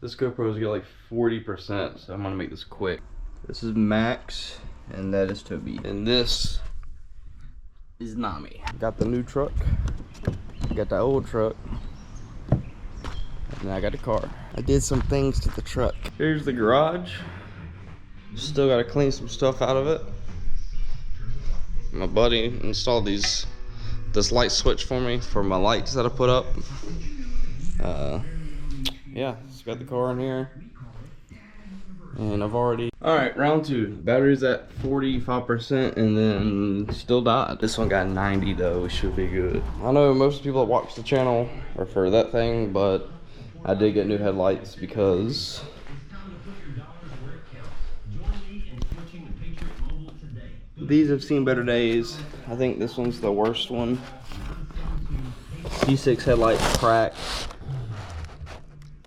This GoPro's got like 40%, so I'm gonna make this quick. This is Max, and that is Toby. And this is Nami. Got the new truck, got the old truck, and then I got the car. I did some things to the truck. Here's the garage. Still gotta clean some stuff out of it. My buddy installed this light switch for me for my lights that I put up. Yeah, just got the car in here. And I've already... Alright, round 2. Battery's at 45% and then still died. This one got 90 though, it should be good. I know most people that watch the channel are for that thing, but I did get new headlights because these have seen better days. I think this one's the worst one. C6 headlights cracked.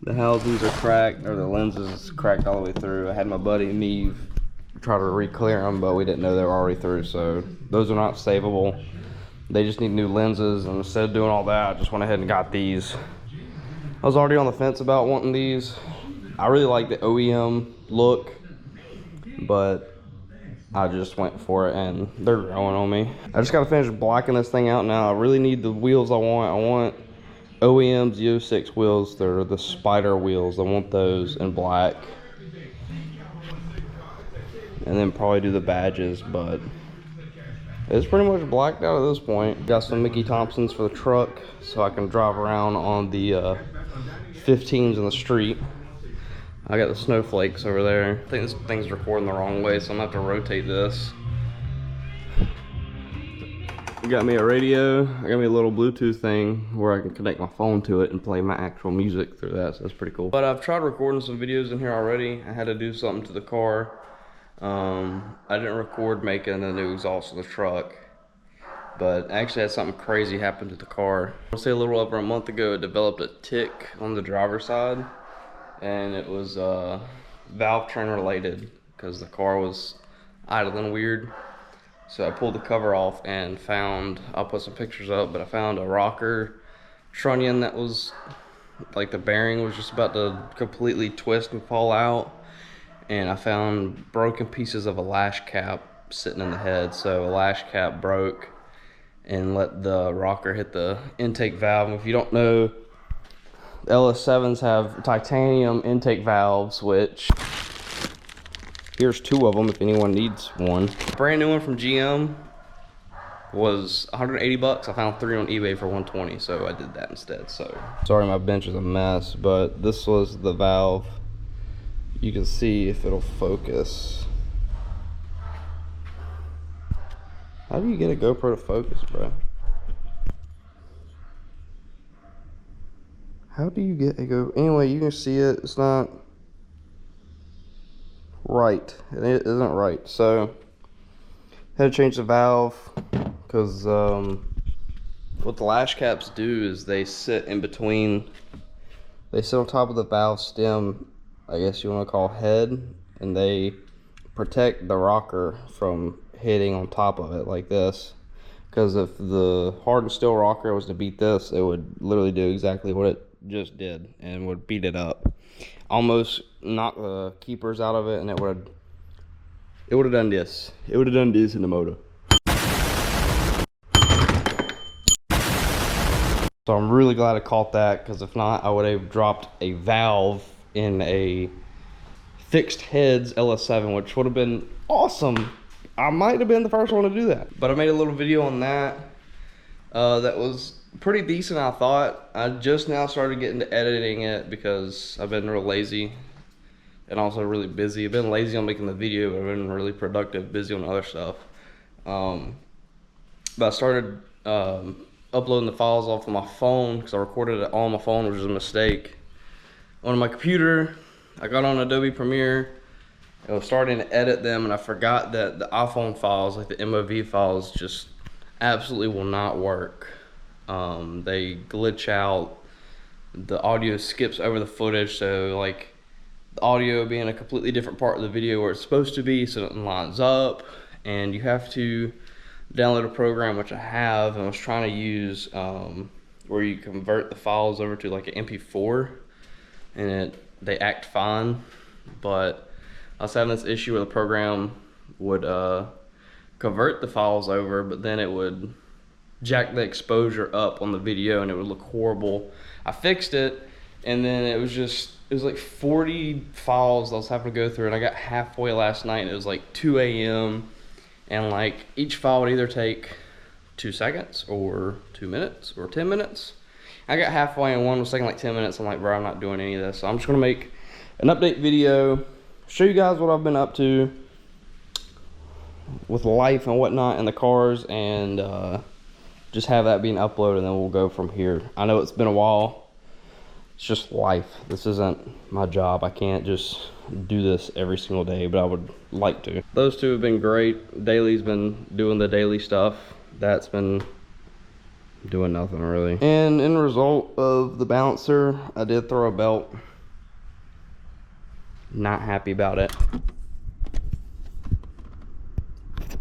The housings are cracked, or the lenses cracked all the way through. I had my buddy Neve try to re-clear them, but we didn't know they were already through, so those are not savable. They just need new lenses, and instead of doing all that, I just went ahead and got these. I was already on the fence about wanting these. I really like the OEM look, but I just went for it, and they're growing on me. I just gotta finish blacking this thing out now. I really need the wheels I want. I want OEM Z06 wheels. They're the spider wheels. I want those in black. And then probably do the badges, but it's pretty much blacked out at this point. Got some Mickey Thompsons for the truck so I can drive around on the 15s in the street. I got the snowflakes over there. I think this thing's recording the wrong way, so I'm gonna have to rotate this. Got me a radio. I got me a little Bluetooth thing where I can connect my phone to it and play my actual music through that, so that's pretty cool. But I've tried recording some videos in here already. I had to do something to the car. I didn't record making the new exhaust of the truck, but I actually had something crazy happen to the car. I'll say a little over a month ago, it developed a tick on the driver's side, and it was valve train related because the car was idling weird. So I pulled the cover off and found, I'll put some pictures up, but I found a rocker trunnion that was, like the bearing was just about to completely twist and fall out. And I found broken pieces of a lash cap sitting in the head. So a lash cap broke and let the rocker hit the intake valve. And if you don't know, LS7s have titanium intake valves, which... here's 2 of them if anyone needs one. Brand new one from GM was 180 bucks. I found 3 on eBay for 120, so I did that instead. So sorry my bench is a mess, but this was the valve. You can see if it'll focus. How do you get a GoPro to focus, bro? How do you get a GoPro? Anyway, you can see it. It's not right. It isn't right. So had to change the valve because what the lash caps do is they sit in between. They sit on top of the valve stem, I guess you want to call head, and they protect the rocker from hitting on top of it like this. Because if the hardened steel rocker was to beat this, it would literally do exactly what it just did and would beat it up. Almost knock the keepers out of it, and it would have done this. It would have done this in the motor. So I'm really glad I caught that, because if not, I would have dropped a valve in a fixed heads LS7, which would have been awesome. I might have been the first one to do that. But I made a little video on that. That was pretty decent, I thought. I just now started getting to editing it because I've been real lazy and also really busy. I've been lazy on making the video, but I've been really productive, busy on other stuff. But I started uploading the files off of my phone because I recorded it on my phone, which was a mistake. On my computer, I got on Adobe Premiere. I was starting to edit them, and I forgot that the iPhone files, like the MOV files, just absolutely will not work. They glitch out. The audio skips over the footage, so like the audio being a completely different part of the video where it's supposed to be, so it lines up. And you have to download a program, which I have, and I was trying to use where you convert the files over to like an MP4, and it they act fine, but I was having this issue where the program would convert the files over, but then it would jack the exposure up on the video and it would look horrible. I fixed it, and then it was like 40 files I was having to go through, and I got halfway last night and it was like 2 a.m. and like each file would either take 2 seconds or 2 minutes or 10 minutes. I got halfway and one was taking like 10 minutes. I'm like, bro, I'm not doing any of this. So I'm just gonna make an update video, show you guys what I've been up to with life and whatnot in the cars, and just have that being uploaded, and then we'll go from here. I know it's been a while. It's just life. This isn't my job. I can't just do this every single day, but I would like to. Those two have been great. Daily's been doing the daily stuff. That's been doing nothing really. And in result of the balancer, I did throw a belt. Not happy about it.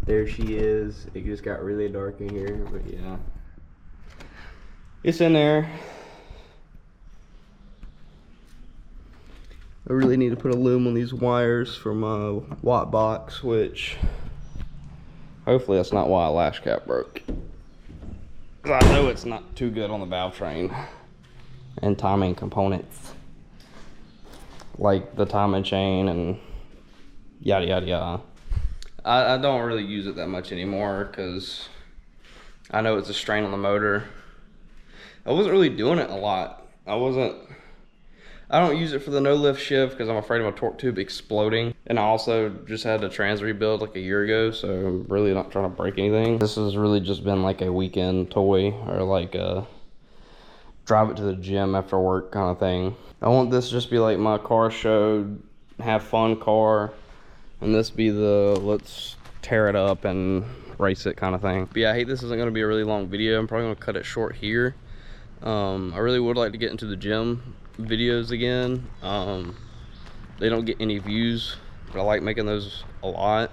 There she is. It just got really dark in here, but yeah. It's in there. I really need to put a loom on these wires for my watt box, which hopefully that's not why a lash cap broke. I know it's not too good on the valve train and timing components like the timing chain and yada yada yada. I don't really use it that much anymore because I know it's a strain on the motor. I wasn't really doing it a lot. I don't use it for the no lift shift because I'm afraid of my torque tube exploding. And I also just had a trans rebuild like a year ago, so I'm really not trying to break anything. This has really just been like a weekend toy, or like a drive it to the gym after work kind of thing. I want this to just be like my car show, have fun car, and this be the let's tear it up and race it kind of thing. But yeah, I hate this isn't going to be a really long video. I'm probably going to cut it short here. I really would like to get into the gym videos again. They don't get any views, but I like making those a lot.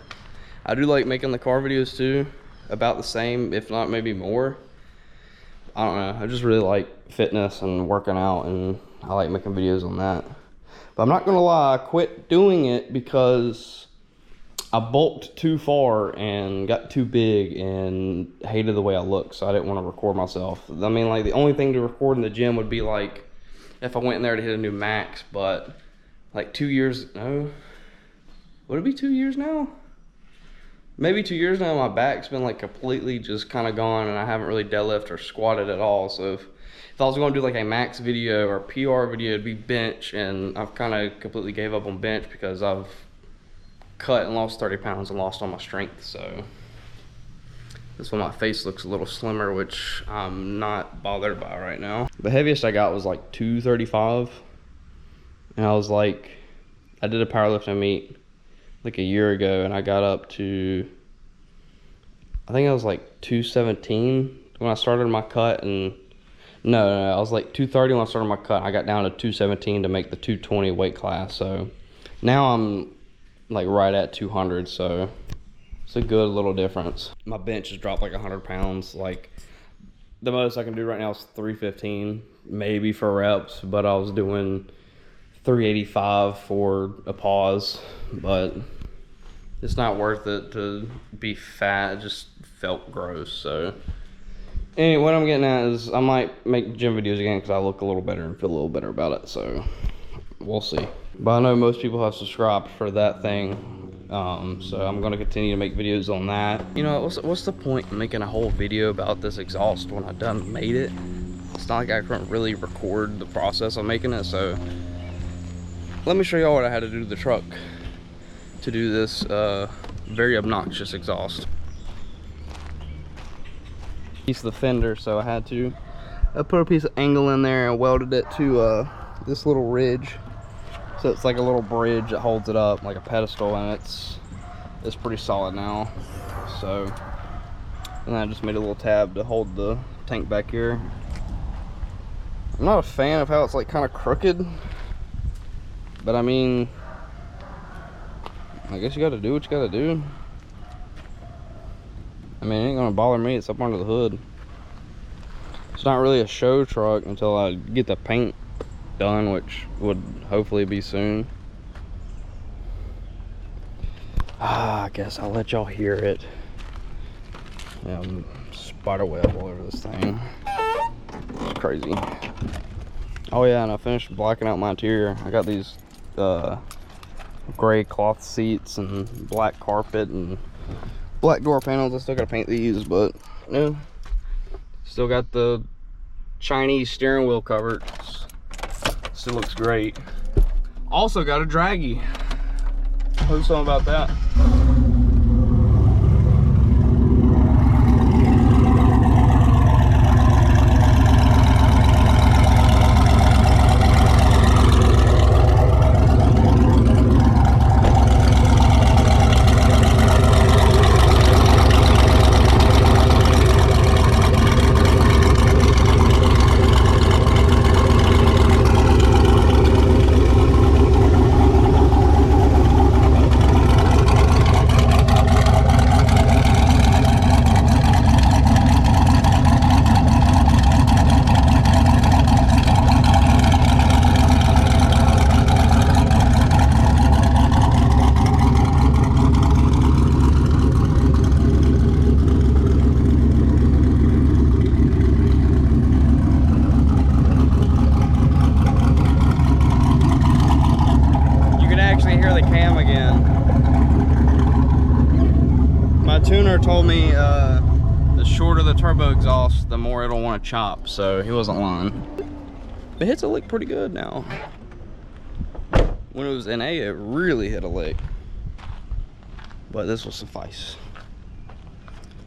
I do like making the car videos too, about the same, if not maybe more. I don't know, I just really like fitness and working out, and I like making videos on that. But I'm not gonna lie, I quit doing it because I bulked too far and got too big and hated the way I looked, so I didn't want to record myself. I mean, like, the only thing to record in the gym would be like if I went in there to hit a new max, but like 2 years, no, would it be 2 years now? Maybe 2 years now, my back's been like completely just kind of gone, and I haven't really deadlift or squatted at all. So if I was going to do like a max video or PR video, it'd be bench, and I've kind of completely gave up on bench because I've cut and lost 30 pounds and lost all my strength. So that's why my face looks a little slimmer, which I'm not bothered by right now. The heaviest I got was like 235, and I was like, I did a powerlifting meet like a year ago, and I got up to, I think I was like 217 when I started my cut, and no, I was like 230 when I started my cut. I got down to 217 to make the 220 weight class. So now I'm like right at 200, so it's a good little difference. My bench has dropped like 100 pounds. Like, the most I can do right now is 315, maybe for reps, but I was doing 385 for a pause, but it's not worth it to be fat. It just felt gross. So anyway, what I'm getting at is I might make gym videos again because I look a little better and feel a little better about it, so we'll see. But I know most people have subscribed for that thing, so I'm going to continue to make videos on that. You know, what's the point in making a whole video about this exhaust when I done made it? It's not like I couldn't really record the process of making it, so let me show y'all what I had to do to the truck to do this very obnoxious exhaust. Piece of the fender, so I had to put a piece of angle in there and welded it to this little ridge. So it's like a little bridge that holds it up like a pedestal, and it's pretty solid now. So, and I just made a little tab to hold the tank back here. I'm not a fan of how it's like kind of crooked, but I mean, I guess you gotta do what you gotta do. I mean, it ain't gonna bother me. It's up under the hood. It's not really a show truck until I get the paint done, which would hopefully be soon. I guess I'll let y'all hear it. Yeah, spider web all over this thing. It's crazy. Oh yeah, and I finished blacking out my interior. I got these gray cloth seats and black carpet and black door panels. I still gotta paint these, but no. Still got the Chinese steering wheel cover. Still looks great. Also got a draggy. Who's something about that? Tuner told me the shorter the turbo exhaust, the more it'll want to chop, so he wasn't lying. It hits a lick pretty good now. When it was in A, it really hit a lick, but this will suffice.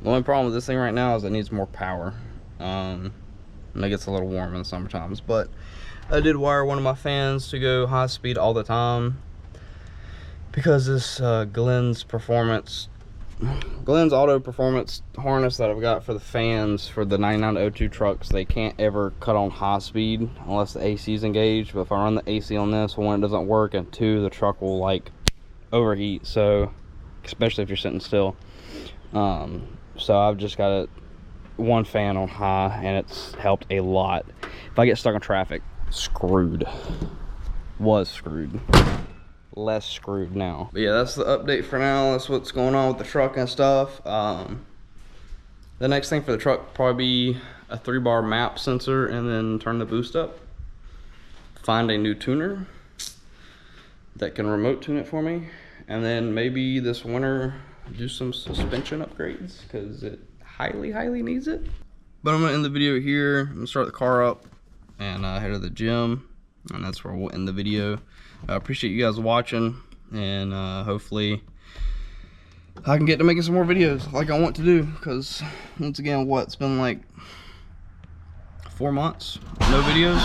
The only problem with this thing right now is it needs more power, and it gets a little warm in the summer times. But I did wire one of my fans to go high speed all the time because this Glenn's Auto Performance harness that I've got for the fans for the 99-02 trucks, they can't ever cut on high speed unless the AC is engaged. But if I run the AC on this, one, it doesn't work, and two, the truck will like overheat, so especially if you're sitting still. So I've just got one fan on high, and it's helped a lot. If I get stuck in traffic, screwed. Was screwed. Less screwed now. But yeah, that's the update for now. That's what's going on with the truck and stuff. The next thing for the truck will probably be a 3-bar map sensor, and then turn the boost up. Find a new tuner that can remote tune it for me, and then maybe this winter do some suspension upgrades because it highly needs it. But I'm gonna end the video here. I'm gonna start the car up and head to the gym, and that's where we'll end the video. I appreciate you guys watching, and hopefully I can get to making some more videos like I want to do, because once again, it's been like 4 months, no videos.